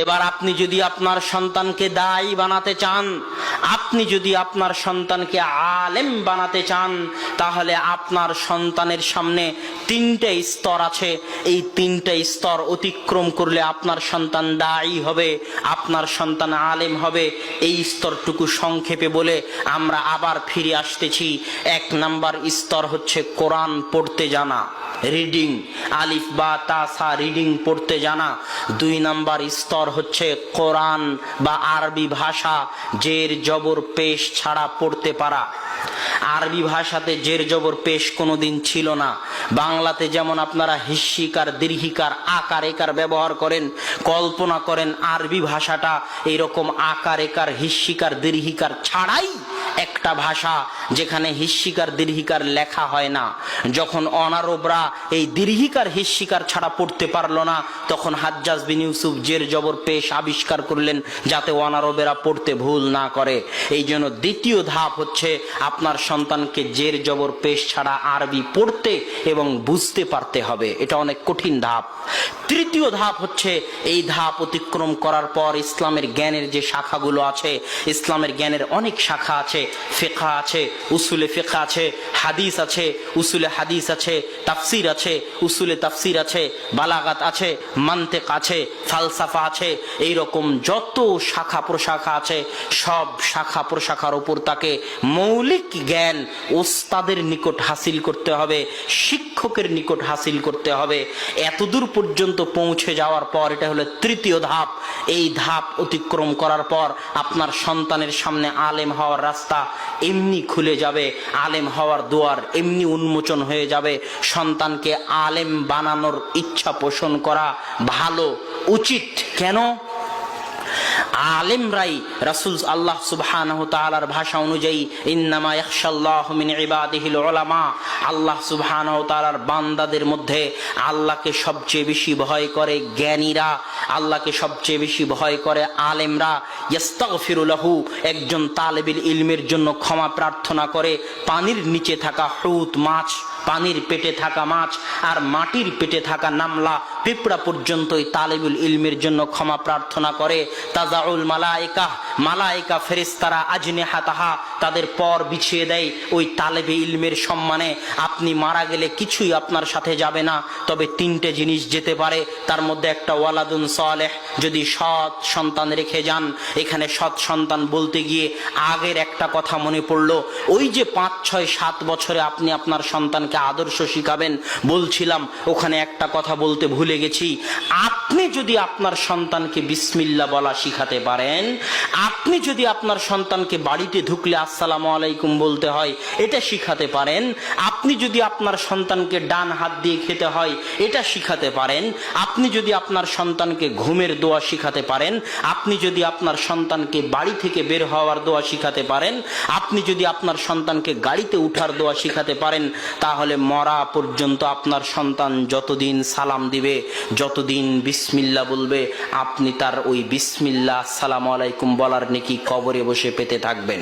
এবার আপনি যদি আপনার সন্তানকে দায়ী বানাতে চান, আপনি যদি আপনার সন্তানকে আলেম বানাতে চান, তাহলে আপনার সন্তানের সামনে তিনটে স্তর আছে। এই তিনটে স্তর অতিক্রম করলে আপনার সন্তান দায়ী হবে, আপনার সন্তান আলেম হবে। এই স্তরটুকু সংক্ষেপে বলে আমরা আবার ফিরে আসতেছি। 1 নাম্বার স্তর হচ্ছে কোরআন পড়তে জানা, রিডিং, আলিফ বা তা সা রিডিং পড়তে জানা। 2 নাম্বার স্তর হচ্ছে কোরআন বা আরবি ভাষা জের জবর পেশ ছাড়া পড়তে পারা। আরবি ভাষাতে জের জবর পেশ কোনোদিন ছিল না। বাংলাতে যেমন আপনারা হিস্সিকার দীর্ঘিকার আকার একার ব্যবহার করেন, কল্পনা করেন আরবি ভাষাটা এইরকম আকার একার হিস্সিকার দীর্ঘিকার ছাড়াই একটা ভাষা, যেখানে হিস্সিকার দীর্ঘিকার লেখা হয় না। যখন অনারবরা এই দীর্ঘিকার হিস্সিকার ছাড়া পড়তে পারলো না, তখন হাজ্জাজ বিন ইউসুফ জের জবর পেশ আবিষ্কার করলেন যাতে অনারবেরা পড়তে ভুল না করে। এই জন্য দ্বিতীয় ধাপ হচ্ছে আপনার সন্তানকে জের জবর পেশ ছাড়া আরবি পড়তে এবং বুঝতে পারতে হবে। এটা অনেক কঠিন ধাপ। তৃতীয় ধাপ হচ্ছে, এই ধাপ অতিক্রম করার পর ইসলামের জ্ঞানের যে শাখাগুলো আছে, ইসলামের জ্ঞানের অনেক শাখা আছে। ফিকহ আছে, উসুলে ফিকহ আছে, হাদিস আছে, উসুলে হাদিস আছে, তাফসির আছে, উসুলে তাফসির আছে, বালাগাত আছে, মান্তিক আছে, ফালসাফা আছে। এইরকম যত শাখা প্রশাখা আছে, সব শাখা প্রশাখার উপর তাকে মৌলিক জ্ঞান ওস্তাদের নিকট হাসিল করতে হবে, শিক্ষকের নিকট হাসিল করতে হবে। এতদূর পর্যন্ত পৌঁছে যাওয়ার পর, এটা হলো তৃতীয় ধাপ। এই ধাপ অতিক্রম করার পর আপনার সন্তানের সামনে আলেম হওয়ার রাস্তা এমনি খুলে যাবে, আলেম হওয়ার দুয়ার এমনি উন্মোচন হয়ে যাবে। সন্তানকে আলেম বানানোর ইচ্ছা পোষণ করা ভালো, উচিত। কেন? আলেমরাই রাসূল আল্লাহ সুবহানাহু ওয়া তাআলার ভাষা অনুযায়ী ইন্নামা ইয়াখশাল্লাহু মিন ইবাদিহিল উলামা, আল্লাহ সুবহানাহু ওয়া তাআলার বান্দাদের মধ্যে আল্লাহকে সবচেয়ে বেশি ভয় করে জ্ঞানীরা, আল্লাহকে সবচেয়ে বেশি ভয় করে আলেমরা। ইস্তাগফিরু লাহু, একজন তালেবুল ইলমের জন্য ক্ষমা প্রার্থনা করে। পানির নিচে থাকা হুত মাছ, পানির পেটে থাকা মাছ আর মাটির পেটে থাকা নামলা পিঁপড়া পর্যন্তই তালেবুল ইলমের জন্য ক্ষমা প্রার্থনা করে। তাজাউল মালায়েকা, মালায়েকা ফেরেশতারা আজনিহাতাহা, তাদের পর বিছিয়ে দেয় ওই তালেবে ইলমের সম্মানে। আপনি মারা গেলে কিছুই আপনার সাথে যাবে না, তবে 3টে জিনিস যেতে পারে। তার মধ্যে একটা ওয়ালাদুন সালেহ, যদি সৎ সন্তান রেখে যান। এখানে সৎ সন্তান বলতে গিয়ে আগের একটা কথা মনে পড়লো। ওই যে 5, 6, 7 বছরে আপনি আপনার সন্তানকে আদর্শ শিখাবেন বলছিলাম, ওখানে একটা কথা বলতে ভুলে গেছি। আপনি যদি আপনার সন্তানকে বিসমিল্লাহ বলা শিখাতে পারেন, আপনি যদি আপনার সন্তানকে বাড়িতে ঢুকলে আসসালামু আলাইকুম বলতে হয় এটা শিখাতে পারেন, আপনি যদি আপনার সন্তানকে ডান হাত দিয়ে খেতে হয় এটা শিখাতে পারেন, আপনি যদি আপনার সন্তানকে ঘুমের দোয়া শিখাতে পারেন, আপনি যদি আপনার সন্তানকে বাড়ি থেকে বের হওয়ার দোয়া শিখাতে পারেন, আপনি যদি আপনার সন্তানকে গাড়িতে উঠার দোয়া শিখাতে পারেন, তাহলে মরা পর্যন্ত আপনার সন্তান যতদিন সালাম দিবে, যতদিন বিসমিল্লাহ বলবে, আপনি তার ওই বিসমিল্লাহ আসসালামু আলাইকুম বলার নেকি কবরে বসে পেতে থাকবেন।